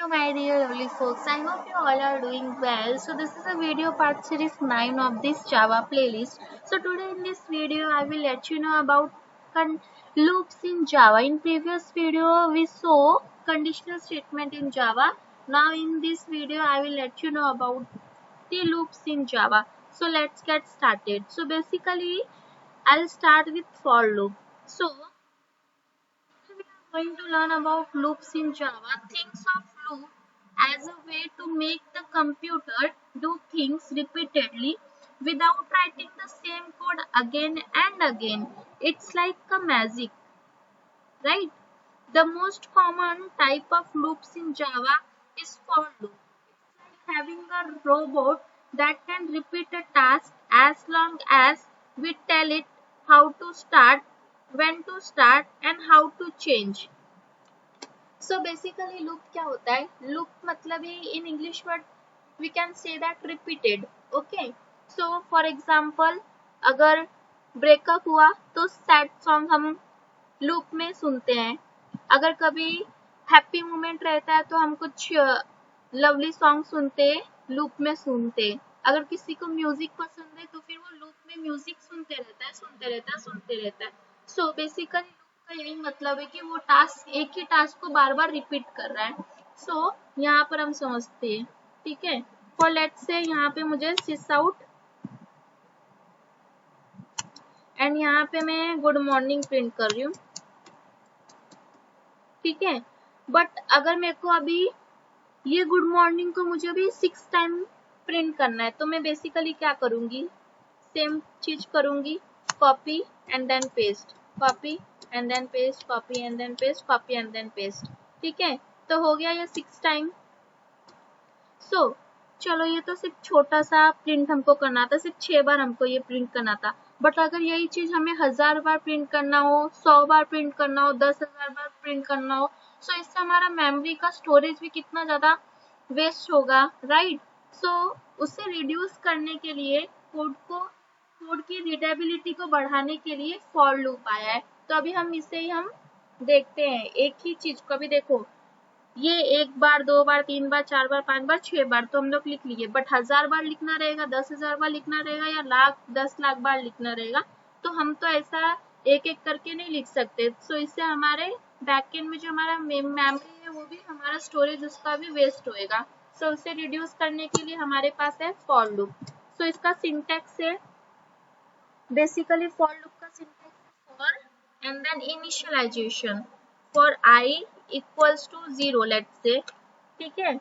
Hello my dear lovely folks, I hope you all are doing well. So this is a video part series 9 of this Java playlist. So today in this video I will let you know about loops in Java. In previous video we saw conditional statement in Java. Now in this video I will let you know about the loops in Java. So let's get started. So basically I'll start with for loop. So we are going to learn about loops in Java. Think of loop as a way to make the computer do things repeatedly without writing the same code again and again. It's like a magic, right? The most common type of loops in Java is for loop. It's like having a robot that can repeat a task as long as we tell it how to start, when to start and how to change. So basically loop क्या होता है? Loop मतलब ही in English word we can say that repeated. Okay. So for example अगर breakup हुआ तो sad song हम loop में सुनते हैं. अगर कभी हैप्पी मोमेंट रहता है तो हम कुछ लवली सॉन्ग सुनते लूप में सुनते. अगर किसी को म्यूजिक पसंद है तो फिर वो लूप में म्यूजिक सुनते रहता है. सो बेसिकली लूप का यही मतलब है कि वो टास्क एक ही टास्क को बार बार रिपीट कर रहा है. सो यहाँ पर हम समझते हैं. ठीक है. फॉर लेट्स से यहाँ पे मुझे सिस आउट एंड यहाँ पे मैं गुड मॉर्निंग प्रिंट कर रही हूँ. ठीक है. बट अगर मेरे को अभी ये गुड मॉर्निंग को मुझे अभी 6 टाइम प्रिंट करना है तो मैं बेसिकली क्या करूंगी, सेम चीज करूंगी, copy and then paste, copy and then paste, copy and then paste, copy and then paste. ठीक है. तो हो गया ये 6 टाइम. सो चलो ये तो सिर्फ छोटा सा प्रिंट हमको करना था, सिर्फ 6 बार हमको ये प्रिंट करना था. बट अगर यही चीज हमें 1000 बार प्रिंट करना हो, 100 बार प्रिंट करना हो, 10,000 बार प्रिंट करना हो, सो इससे हमारा मेमोरी का स्टोरेज भी कितना ज्यादा वेस्ट होगा, राइट? सो उसे रिड्यूस करने के लिए कोड की रीडेबिलिटी को बढ़ाने के लिए फॉर लूप आया है. तो अभी हम इसे ही हम देखते हैं. एक ही चीज को अभी देखो, ये 1 बार, 2 बार, 3 बार, 4 बार, 5 बार, 6 बार तो हम लोग लिख लिए. बट 1000 बार लिखना रहेगा, 10,000 बार लिखना रहेगा या लाख 10 लाख बार लिखना रहेगा तो हम तो ऐसा एक एक करके नहीं लिख सकते. सो इससे हमारे बैकएंड में जो हमारा मेमोरी है वो भी, हमारा स्टोरेज उसका भी वेस्ट होएगा. सो उसे रिड्यूस करने के लिए हमारे पास है फॉर लूप. सो इसका सिंटैक्स है बेसिकली, फॉर लूप का सिंटैक्स है for and then initialization for i equals to 0 let's say. ठीक है.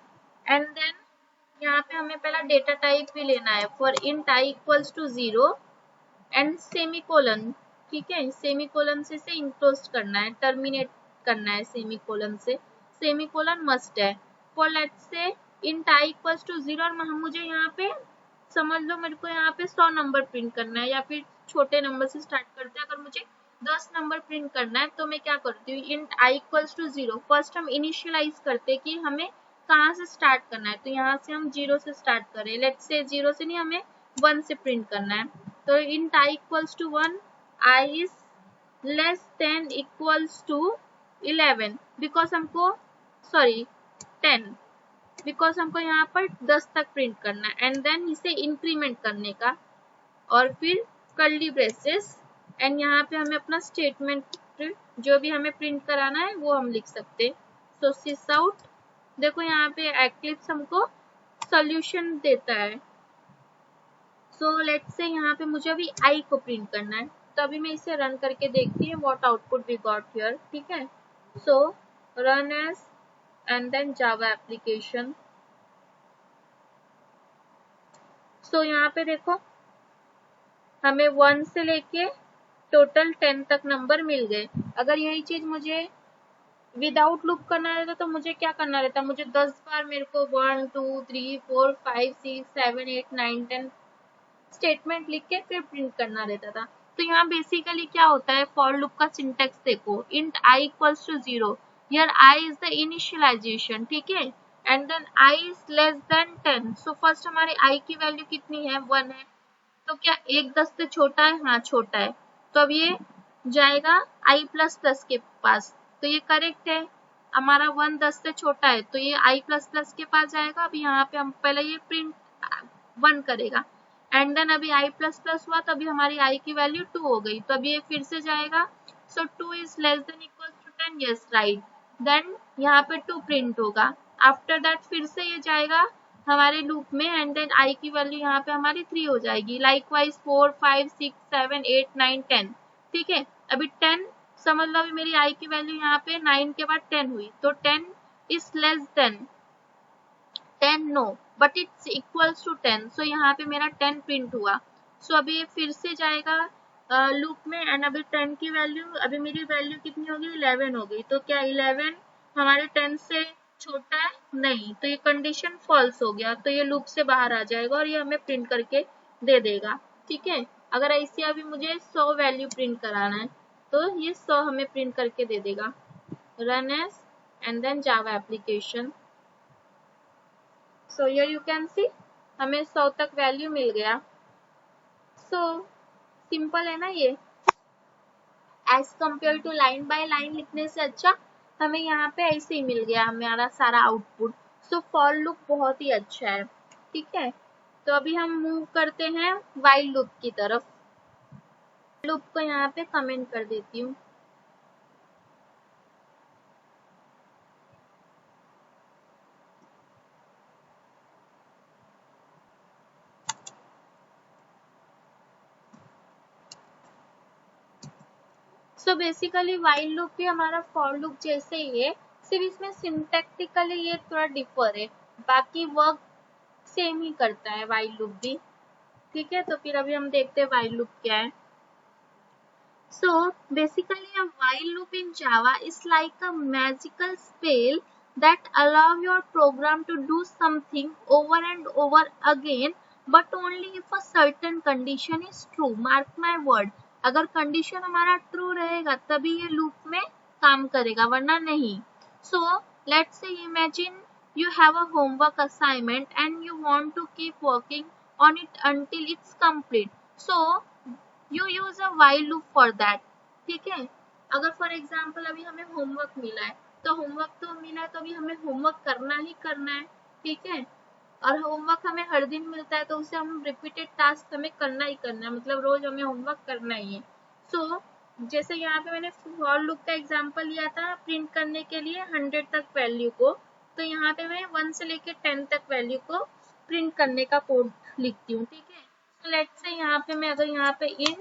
एंड देन यहाँ पे हमें पहला डेटा टाइप भी लेना है, for int i equals to 0 and semicolon. ठीक है. सेमीकोलन से इंक्लोज करना है, टर्मिनेट करना है सेमीकोलन से. सेमीकोलन मस्ट है. For let's say int i equals to 0 और मुझे यहाँ पे समझ लो मेरे को यहाँ पे 100 नंबर प्रिंट करना है, या फिर छोटे नंबर से स्टार्ट करते हैं. अगर मुझे 10 नंबर प्रिंट करना है तो मैं क्या करती हूँ, int i equals to 0. First हम इनिशियलाइज करते हैं कि हमें कहाँ से स्टार्ट करना है. तो यहाँ से हम 0 से स्टार्ट करें. लेट्स से 0 से नहीं, हमें 1 से प्रिंट करना है. तो int i equals to 1, i is less than equals to 11 because हमको 10 बिकॉज हमको यहाँ पर 10 तक प्रिंट करना है. एंड देन इसे इंक्रीमेंट करने का, और फिर कर्ली ब्रेसेस, एंड यहाँ पे हमें अपना स्टेटमेंट जो भी हमें प्रिंट कराना है वो हम लिख सकते. सो सिस आउट, देखो यहाँ पे एक्लिप्स हमको सॉल्यूशन देता है. सो लेट्स से यहाँ पे मुझे अभी आई को प्रिंट करना है तो अभी मैं इसे रन करके देखती हूँ what output we got here. ठीक है. So run as and then Java application. So यहाँ पे देखो हमें 1 से लेके टोटल 10 तक नंबर मिल गए. अगर यही चीज मुझे विदाउट लूप करना रहता तो मुझे क्या करना रहता, मुझे 10 बार मेरे को 1 2 3 4 5 6 7 8 9 10 स्टेटमेंट लिख के फिर प्रिंट करना रहता था. तो यहाँ बेसिकली क्या होता है, फॉर लूप का सिंटैक्स देखो, int i equals to 0, here i is the initialization. ठीक है. And then i is less than 10. So first हमारे आई की वैल्यू कितनी है, 1 है. तो क्या 1 10 से छोटा है? हाँ छोटा है. तो अब ये जाएगा i++ के पास, तो ये करेक्ट है. हमारा 1 10 से छोटा है तो ये i प्लस प्लस के पास जाएगा। अभी यहाँ पे हम पहले ये प्रिंट 1 करेगा एंड देन अभी i प्लस प्लस हुआ तो अभी हमारी i की वैल्यू 2 हो गई तो अभी ये फिर से जाएगा। So 2 is less than equal to 10, yes right, then यहाँ पे 2 प्रिंट होगा। आफ्टर दैट फिर से ये जाएगा हमारे लूप में एंड देन i की वैल्यू यहाँ पे हमारी 3 हो जाएगी। लाइकवाइज 4 5 6 7 8 9 10, ठीक है। अभी 10 समझ लो, अभी मेरी i की वैल्यू यहाँ पे 9 के बाद 10 हुई तो 10 is less than 10 no but it's equals to 10, so यहाँ पे मेरा 10 प्रिंट हुआ। सो अभी ये फिर से जाएगा लूप में एंड अभी 10 की वैल्यू, अभी मेरी वैल्यू कितनी होगी 11 हो गई तो क्या 11 हमारे 10 से छोटा है, नहीं, तो ये कंडीशन फॉल्स हो गया तो ये लूप से बाहर आ जाएगा और ये हमें प्रिंट करके दे देगा, ठीक है। अगर ऐसे अभी मुझे 100 वैल्यू प्रिंट कराना है तो ये 100 हमें प्रिंट करके दे देगा। Run as and then Java application. So here you can see हमें 100 तक वैल्यू मिल गया। सो सिंपल है ना ये, as compare to line by line लिखने से अच्छा हमें यहाँ पे ऐसे ही मिल गया हमारा सारा आउटपुट। सो फॉर लूप बहुत ही अच्छा है, ठीक है। तो अभी हम मूव करते हैं व्हाइल लूप की तरफ। लूप को यहाँ पे कमेंट कर देती हूँ। सो बेसिकली व्हाइल लूप भी हमारा फॉर लूप जैसे ही है, सिर्फ इसमें सिंटैक्टिकली ये थोड़ा डिफर है, बाकी वर्क सेम ही करता है व्हाइल लूप भी, ठीक है। तो फिर अभी हम देखते हैं व्हाइल लूप क्या है। So basically a while loop in Java is like a magical spell that allow your program to do something over and over again, but only if a certain condition is true. Mark my word, अगर condition हमारा true रहेगा तभी ये loop में काम करेगा, वरना नहीं। So let's say imagine you have a homework assignment and you want to keep working on it until it's complete. So you use a while loop for that, ठीक है। अगर फॉर एग्जाम्पल अभी हमें होमवर्क मिला है तो homework तो मिला है तो अभी हमें होमवर्क करना ही करना है, ठीक है। और होमवर्क हमें हर दिन मिलता है तो उसे हम रिपीटेड टास्क हमें करना ही करना है, मतलब रोज हमें होमवर्क करना ही है। सो जैसे यहाँ पे मैंने फॉर लूप का एग्जाम्पल लिया था प्रिंट करने के लिए 100 तक वैल्यू को, तो यहाँ पे मैं 1 से लेके 10 तक वैल्यू को प्रिंट करने का कोड लिखती हूँ, ठीक है। लेट्स से यहाँ पे मैं अगर यहाँ पे इन,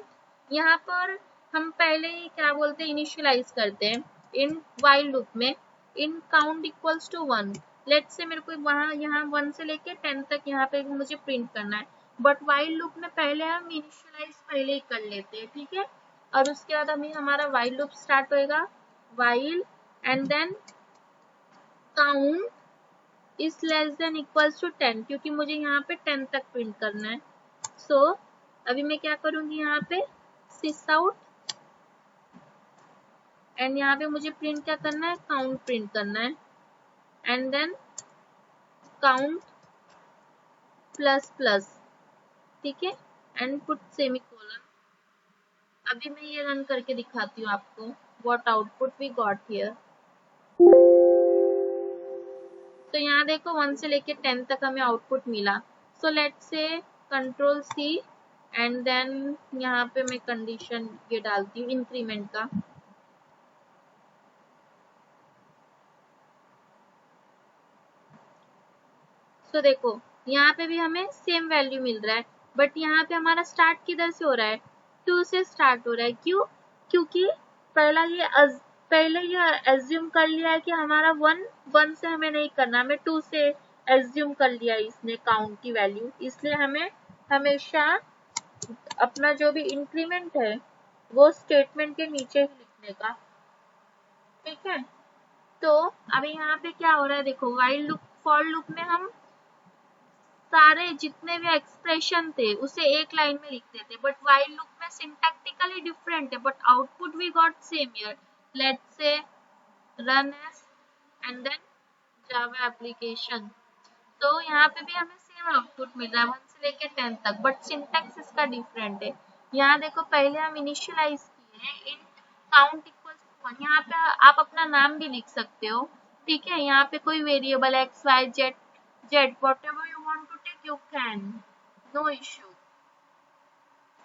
यहाँ पर हम पहले ही क्या बोलते हैं इनिशियलाइज करते हैं इन व्हाइल लूप में इन count equals to 1। Let's say मेरे को वहाँ यहाँ 1 से लेके 10 तक यहाँ पे मुझे प्रिंट करना है, बट व्हाइल लूप में पहले हम इनिशियलाइज पहले ही कर लेते हैं, ठीक है। और उसके बाद हमें हमारा व्हाइल लूप स्टार्ट होएगा, while and then count is less than equals to 10, क्योंकि मुझे यहाँ पे 10 तक प्रिंट करना है। सो अभी मैं क्या करूंगी यहाँ पे सिस आउट एंड यहाँ पे मुझे प्रिंट क्या करना है काउंट प्रिंट करना है and then count plus plus, ठीक है, एंड पुट सेमीकोलन। अभी मैं ये रन करके दिखाती हूँ आपको what output we got here. तो यहाँ देखो 1 से लेके 10 तक हमें आउटपुट मिला। So let's say control C and then यहाँ पे मैं कंडीशन ये डालती हूँ इंक्रीमेंट का। तो देखो यहाँ पे भी हमें सेम वैल्यू मिल रहा है, बट यहाँ पे हमारा स्टार्ट किधर से हो रहा है 2 से स्टार्ट हो रहा है। क्यों? क्योंकि पहले ये एज्यूम कर लिया है कि हमारा 1 से हमें नहीं करना, हमें 2 से एज्यूम कर लिया इसने काउंट की वैल्यू, इसलिए हमें हमेशा अपना जो भी इंक्रीमेंट है वो स्टेटमेंट के नीचे ही लिखने का, ठीक है। तो अभी यहाँ पे क्या हो रहा है देखो, व्हाइल लूप फॉर लूप में हम सारे जितने भी एक्सप्रेशन थे उसे एक लाइन में लिखते थे, बट व्हाइल लूप में सिंटैक्टिकली डिफरेंट है, but output we got same here. Let's say run as and then Java application. तो यहाँ पे भी हमें सेम आउटपुट मिल रहा है 1 से लेके 10 तक, बट सिंटैक्स इसका डिफरेंट है। यहाँ देखो पहले हम इनिशियलाइज किए हैं इन काउंट इक्वल्स टू 1, यहाँ पे आप अपना नाम भी लिख सकते हो, ठीक है, यहाँ पे कोई variable X Y Z Z whatever you want to take you can, no issue.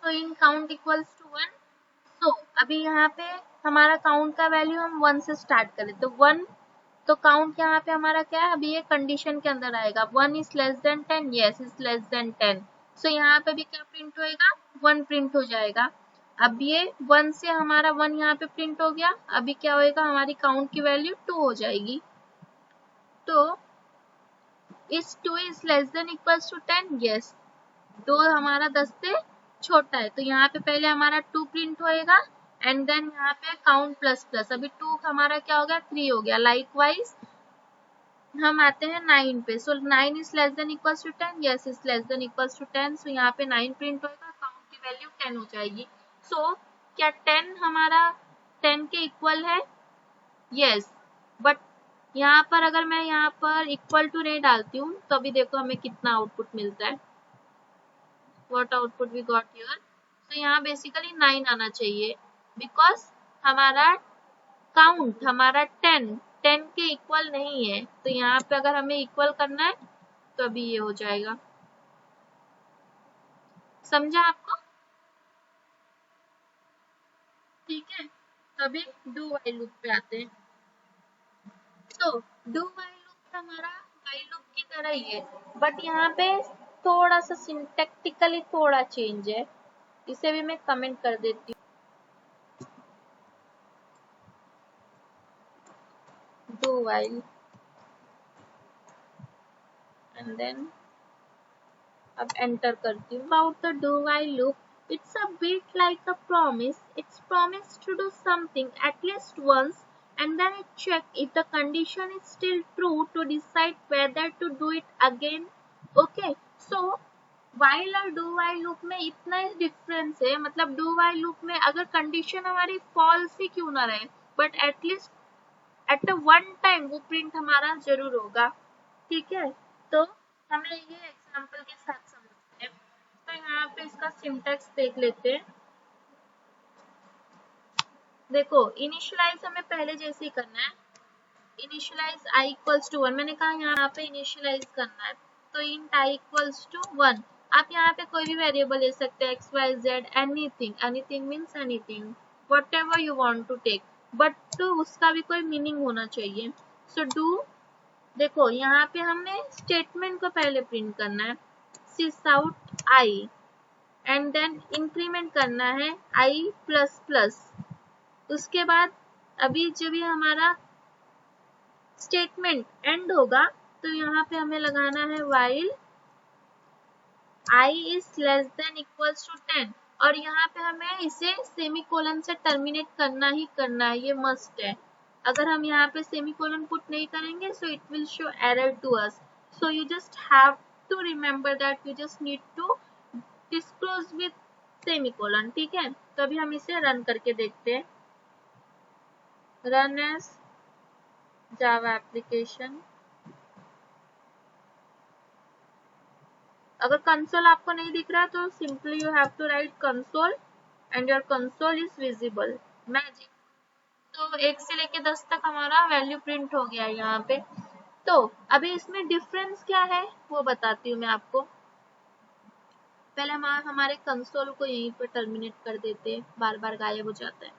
तो int count equals to 1। So अभी यहाँ पे हमारा काउंट का वैल्यू हम 1 से स्टार्ट करें तो 1, तो काउंट यहाँ पे हमारा क्या है, अभी ये कंडीशन के अंदर आएगा 1 is less than 10, yes is less than 10। So यहाँ पे भी क्या प्रिंट होएगा, 1 प्रिंट हो जाएगा। अब ये 1 से हमारा 1 यहाँ पे प्रिंट हो गया, अभी क्या होएगा, हमारी काउंट की वैल्यू 2 हो जाएगी। तो इस 2 is less than equals to 10, yes 2 हमारा 10 से छोटा है, तो यहाँ पे पहले हमारा 2 प्रिंट होएगा एंड देन यहाँ पे काउंट प्लस प्लस, अभी 2 हमारा क्या हो गया, 3 हो गया। लाइकवाइज हम आते हैं 9 पे, so 9 is less than equals to 10, yes is less than equals to 10, so यहाँ पे 9 प्रिंट होएगा, काउंट की वैल्यू 10 हो जाएगी। सो क्या 10 हमारा 10 के इक्वल है, यस, बट यहाँ पर अगर मैं यहाँ पर इक्वल टू नहीं डालती हूँ तो अभी देखो हमें कितना आउटपुट मिलता है, what output we got here। तो यहाँ बेसिकली 9 आना चाहिए बिकॉज हमारा काउंट हमारा 10 के इक्वल नहीं है, तो यहाँ पे अगर हमें इक्वल करना है तो अभी ये हो जाएगा। समझा आपको? ठीक है, तो अभी डू वाइल लूप पे आते हैं। तो डू वाइल लूप हमारा वाइल लूप की तरह ही है, बट यहाँ पे थोड़ा सा सिंटैक्टिकली थोड़ा चेंज है, इसे भी मैं कमेंट कर देती हूँ। डू वाइल एंड देन अब एंटर करती हूँ। About the do while loop, it's a bit like a promise. It's promised to do something at least once and then it check if the condition is still true to decide whether to do it again. Okay, so while और do while loop में इतना difference है, मतलब do while loop में अगर condition हमारी false ही क्यों ना रहे, but at least at a one time वो प्रिंट हमारा जरूर होगा। ठीक है, तो हमें ये एग्जांपल के साथ समझते हैं। तो यहाँ पे इसका सिंटैक्स देख लेते हैं। देखो इनिशियलाइज हमें पहले जैसे ही करना है, इनिशियलाइज i इक्वल्स टू 1, मैंने कहा यहाँ पे इनिशियलाइज करना है, तो इंट i इक्वल्स टू 1। आप यहाँ पे कोई भी वेरिएबल ले सकते हैं, X Y Z, anything, anything means anything, whatever you want to take, but तो उसका भी कोई मीनिंग होना चाहिए। सो डू, देखो यहाँ पे हमने स्टेटमेंट को पहले प्रिंट करना है, sys out I and then increment करना है आई प्लस प्लस। उसके बाद अभी जब ये हमारा स्टेटमेंट एंड होगा तो यहाँ पे हमें लगाना है while i is less than equals to 10, और यहाँ पे हमें इसे सेमीकोलन से टर्मिनेट करना ही करना है, ये मस्ट है। अगर हम यहाँ पे सेमीकोलन पुट नहीं करेंगे so it will show error to us, so you just have to remember that you just need to disclose with semicolon. ठीक है, तो अभी हम इसे रन करके देखते हैं। Run as Java application. अगर कंसोल आपको नहीं दिख रहा तो simply you have to write console and your console is visible. Magic. तो 1 से लेके 10 तक हमारा वैल्यू प्रिंट हो गया है यहाँ पे। तो अभी इसमें डिफरेंस क्या है वो बताती हूँ मैं आपको। पहले हम हमारे कंसोल को यहीं पर टर्मिनेट कर देते हैं, बार बार गायब हो जाता है।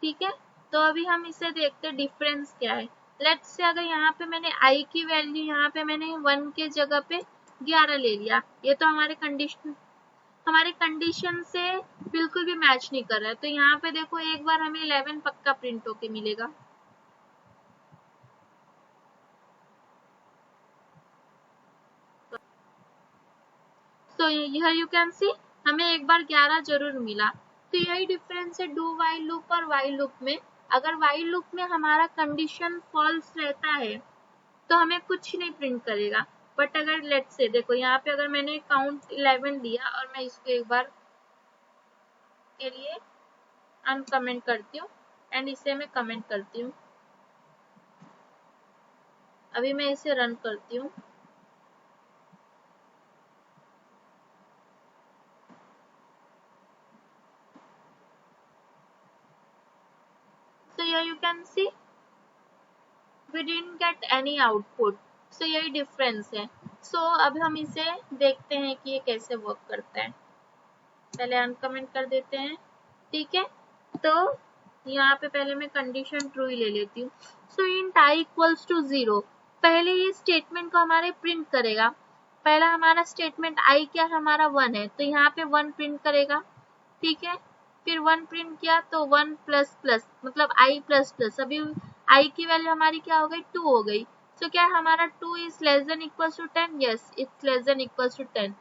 ठीक है, तो अभी हम इसे देखते हैं डिफरेंस क्या है। लेट्स से अगर यहाँ पे मैंने i की वैल्यू यहाँ पे मैंने 1 के जगह पे 11 ले लिया, ये तो हमारे कंडीशन से बिल्कुल भी मैच नहीं कर रहा है, तो यहाँ पे देखो एक बार हमें 11 पक्का प्रिंट होके मिलेगा। तो here you can see हमें एक बार 11 जरूर मिला। तो यही डिफरेंस है डू वाइल लूप और वाइल लूप में। अगर वाइल लूप में हमारा कंडीशन फॉल्स रहता है तो हमें कुछ नहीं प्रिंट करेगा, बट अगर लेट्स से देखो यहाँ पे अगर मैंने काउंट 11 दिया और मैं इसको एक बार के लिए अनकमेंट करती हूँ एंड इसे मैं कमेंट करती हूँ। अभी मैं इसे रन करती हूँ। So here you can see we didn't get any output. So यही डिफरेंस है। सो अब हम इसे देखते हैं कि ये कैसे वर्क करता है। पहले अनकमेंट कर देते हैं, ठीक है। तो यहाँ पे पहले मैं कंडीशन ट्रू ही ले लेती हूँ। सो इंट आई इक्वल्स टू 0, पहले ये स्टेटमेंट को हमारे प्रिंट करेगा। पहला हमारा स्टेटमेंट आई क्या है, हमारा 1 है, तो यहाँ पे 1 प्रिंट करेगा, ठीक है। फिर 1 प्रिंट किया तो 1 प्लस प्लस मतलब आई प्लस प्लस, अभी आई की वैल्यू हमारी क्या हो गई, 2 हो गई। तो क्या हमारा 2 is less than equals to 10, yes it's less than equals to 10।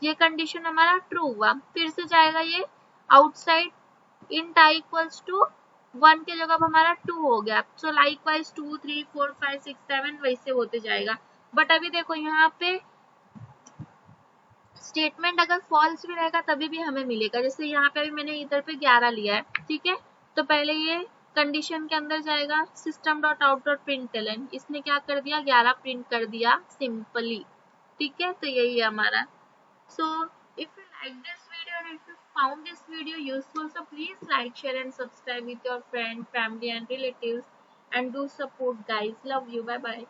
ये कंडीशन हमारा ट्रू हुआ। फिर से जाएगा ये outside, int i equals to 1 के जगह हमारा 2 हो गया। सो लाइकवाइज 2 3 4 5 6 7 वैसे होते जाएगा। बट अभी देखो यहाँ पे स्टेटमेंट अगर फॉल्स भी रहेगा तभी भी हमें मिलेगा। जैसे यहाँ पे अभी मैंने इधर पे 11 लिया है, ठीक है। तो पहले ये कंडीशन के अंदर जाएगा system dot out dot println, इसने क्या कर दिया 11 प्रिंट कर दिया सिंपली, ठीक है। तो यही है हमारा। So if you like this video and if you found this video useful, so please like, share and subscribe with your friend, family and relatives, and do support guys. Love you. Bye bye.